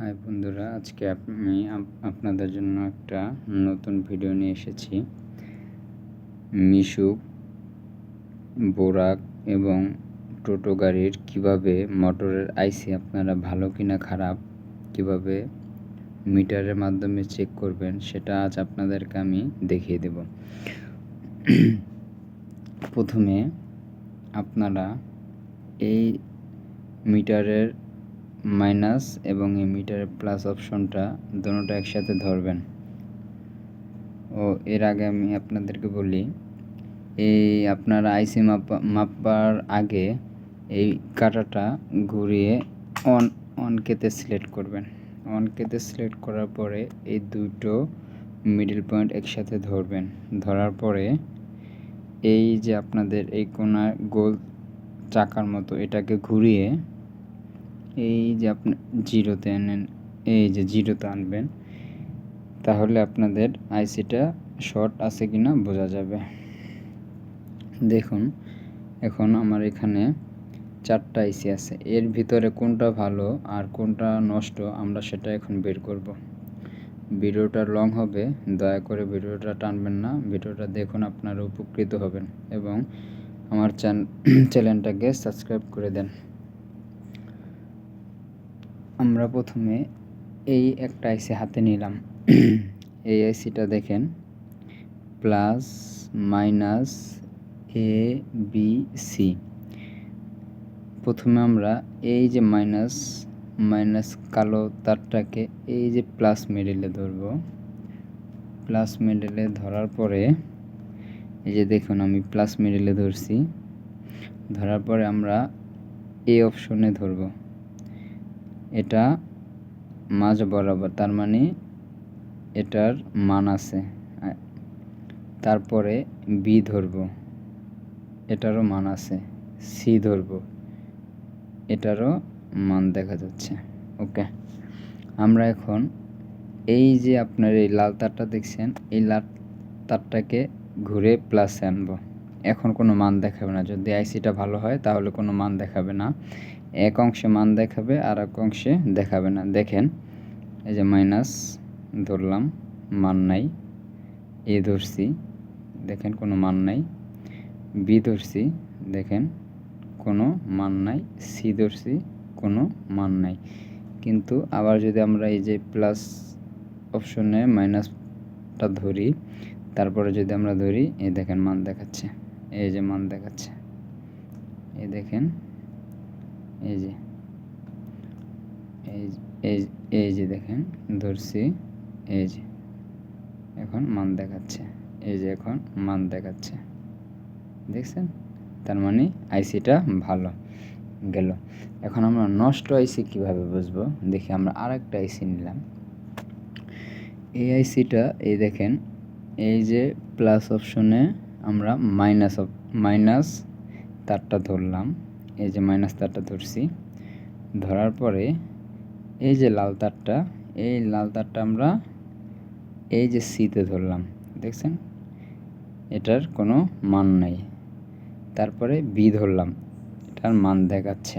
High বন্ধুরা, আজকে আমি আপনাদের জন্য একটা নতুন ভিডিও নিয়ে এসেছি। মিশুক, বোরাক এবং টোটো গাড়ির কিভাবে মোটরের আইসি আপনারা ভালো কিনা খারাপ কিভাবে মিটারের মাধ্যমে চেক করবেন সেটা আজ আপনাদেরকে আমি দেখিয়ে দেব। প্রথমে আপনারা এই মিটারের মাইনাস এবং এই মিটারের প্লাস অপশনটা দুটোটা একসাথে ধরবেন। এর আগে আমি আপনাদেরকে বলি, এই আপনারা আইসি মাপার আগে এই কাঁটাটা ঘুরিয়ে অন কেতে সিলেক্ট করবেন। অন কেতে সিলেক্ট করার পরে এই দুটো মিডল পয়েন্ট একসাথে ধরবেন। ধরার পরে এই যে আপনাদের এই কোণা গোল চাকার মতো এটাকে ঘুরিয়ে এই যে আপনি জিরোতে আনেন, এই যে জিরোতে আনবেন, তাহলে আপনাদের আইসিটা শর্ট আছে কিনা বোঝা যাবে। দেখুন, এখন আমার এখানে 4টা আইসি আছে। এর ভিতরে কোনটা ভালো আর কোনটা নষ্ট আমরা সেটা এখন বের করব। ভিডিওটা লং হবে, দয়া করে ভিডিওটা টানবেন না। ভিডিওটা দেখুন, আপনারা উপকৃত হবেন এবং আমার চ্যানেলটাকে সাবস্ক্রাইব করে দেন। আমরা প্রথমে এই একটা আইসি হাতে নিলাম। এই আইসিটা দেখেন, plus minus A B C. প্রথমে আমরা এই যে মাইনাস কালো তারটাকে এই যে প্লাস মিডলে ধরব। প্লাস মিডলে ধরার পরে এই যে দেখুন, আমি প্লাস মিডলে ধরছি। ধরার পরে আমরা এই অপশনে ধরব। এটা মাঝ বরাবর, তার মানে এটার মান আছে। তারপরে বি ধরব, এটারও মান আছে। সি ধরব, এটারও মান দেখা যাচ্ছে। ওকে, আমরা এখন এই যে আপনার এই লাল তারটা দেখছেন, এই লাল তারটাকে ঘুরে প্লাসে আনব। এখন কোনো মান দেখাবে না। যদি আইসিটা ভালো হয় তাহলে কোনো মান দেখাবে না। এক অংশে মান দেখাবে আর এক অংশে দেখাবে না। দেখেন, এই যে মাইনাস ধরলাম, মান নাই। এ ধরছি, দেখেন কোনো মান নাই। বি ধরছি, দেখেন কোনো মান নাই। সি ধরছি, কোনো মান নাই। কিন্তু আবার যদি আমরা এই যে প্লাস অপশনে মাইনাসটা ধরি, তারপরে যদি আমরা ধরি, এই দেখেন মান দেখাচ্ছে। এই যে মান দেখাচ্ছে, এই দেখেন, এই যে এই যে দেখেন ধরছি, এই যে এখন মান দেখাচ্ছে। এই যে এখন মান দেখাচ্ছে, দেখছেন? তার মানে আইসিটা ভালো গেল। এখন আমরা নষ্ট আইসি কিভাবে বুঝবো, দেখি। আমরা আরেকটা আইসি নিলাম। এই আইসিটা এই দেখেন, এই যে প্লাস অপশনে আমরা মাইনাস তারটা ধরলাম। এই যে মাইনাস তারটা ধরছি। ধরার পরে এই যে লাল তারটা, এই লাল তারটা আমরা এই যে সিতে ধরলাম, দেখছেন? এটার কোনো মান নাই। তারপরে বি ধরলাম, এটার মান দেখাচ্ছে।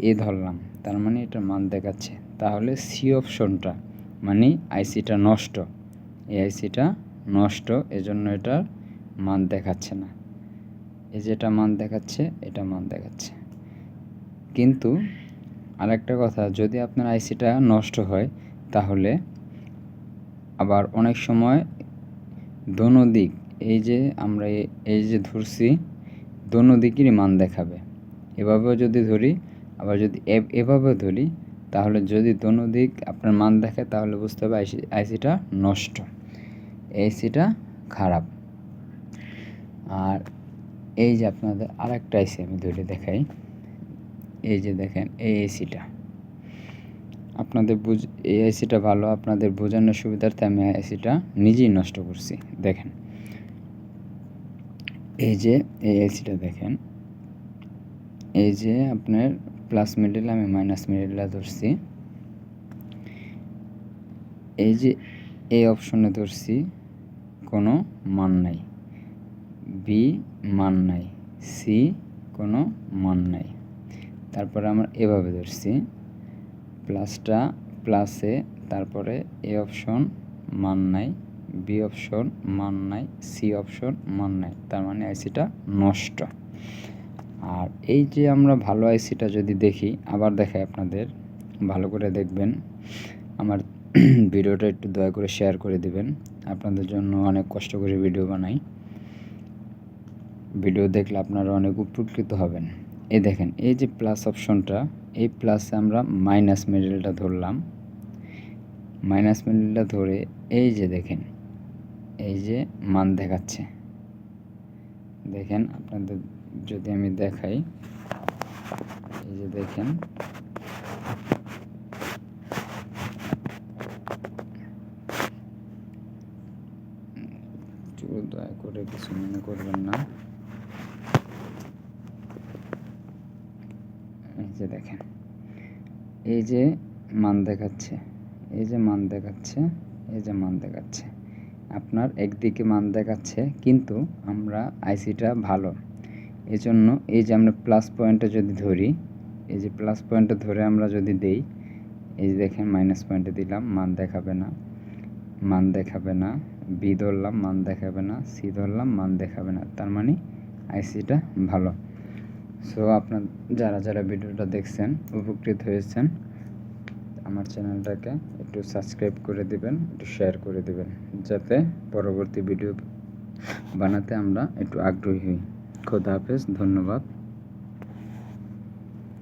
এ ধরলাম, তার মানে এটার মান দেখাচ্ছে। তাহলে সি অপশনটা মানে আইসিটা নষ্ট। এই আইসিটা নষ্ট, এজন্য এটার মান দেখাচ্ছে না। এই যেটা মান দেখাচ্ছে, এটা মান দেখাচ্ছে। কিন্তু আরেকটা কথা, যদি আপনার আইসিটা নষ্ট হয় তাহলে আবার অনেক সময় দোনো দিক, এই যে আমরা এই যে ধরছি, দোনো দিকেরই মান দেখাবে। এভাবেও যদি ধরি, আবার যদি এভাবেও ধরি, তাহলে যদি দোনো দিক আপনার মান দেখে তাহলে বুঝতে হবে আইসিটা নষ্ট, আইসিটা খারাপ। আর এই যে আপনাদের আরেকটা আইসি আমি ধরে দেখাই। এই যে দেখেন, এই আইসিটা আপনাদের এই আইসিটা ভালো, আপনাদের বোঝানোর সুবিধার্থে আমি আইসিটা নিজেই নষ্ট করছি। দেখেন, এই যে এই আইসিটা দেখেন, এই যে আপনার প্লাস মিডল, আমি মাইনাস মিডলটা ধরছি। এই যে এই অপশনে ধরছি, কোনো মান নাই। বি মান নাই, সি কোনো মান নাই। তারপরে আমরা এভাবে ধরছি, প্লাসটা প্লাসে, তারপরে এ অপশন মান নাই, বি অপশন মান নাই, সি অপশন মান নাই, তার মানে আইসিটা নষ্ট। আর এই যে আমরা ভালো আইসিটা যদি দেখি, আবার দেখাই আপনাদের, ভালো করে দেখবেন, আমার ভিডিওটা একটু দয়া করে শেয়ার করে দিবেন। আপনাদের জন্য অনেক কষ্ট করে ভিডিও বানাই, ভিডিও দেখলে আপনারা অনেক উপকৃত হবেন। এই দেখেন, এই যে প্লাস অপশনটা, এই প্লাসে আমরা মাইনাস মিডলটা ধরলাম, মাইনাস মিডলটা ধরে এই যে দেখেন, এই যে মান দেখাচ্ছে, দেখেন আপনাদের যদি আমি দেখাই, এই যে দেখেন, দয়া করে কিছু মনে করবেন না, এই যে দেখেন, এই যে মান দেখাচ্ছে, এই যে মান দেখাচ্ছে, এই যে মান দেখাচ্ছে, আপনার একদিকে মান দেখাচ্ছে, কিন্তু আমরা আইসিটা ভালো, এজন্য এই যে আমরা প্লাস পয়েন্টটা যদি ধরি, এই যে প্লাস পয়েন্টটা ধরে আমরা যদি দেই, এই যে দেখেন মাইনাস পয়েন্টে দিলাম, মান দেখাবে না, মান দেখাবে না, বি ধরলাম, মান দেখাবে না, সি ধরলাম, মান দেখাবে না, তার মানে আইসিটা ভালো। সো আপনার যারা যারা ভিডিওটা দেখছেন, উপকৃত হয়েছেন, আমার চ্যানেলটাকে একটু সাবস্ক্রাইব করে দিবেন, একটু শেয়ার করে দিবেন, যাতে পরবর্তী ভিডিও বানাতে আমরা একটু আগ্রহী হই। খোদা হাফেজ, ধন্যবাদ।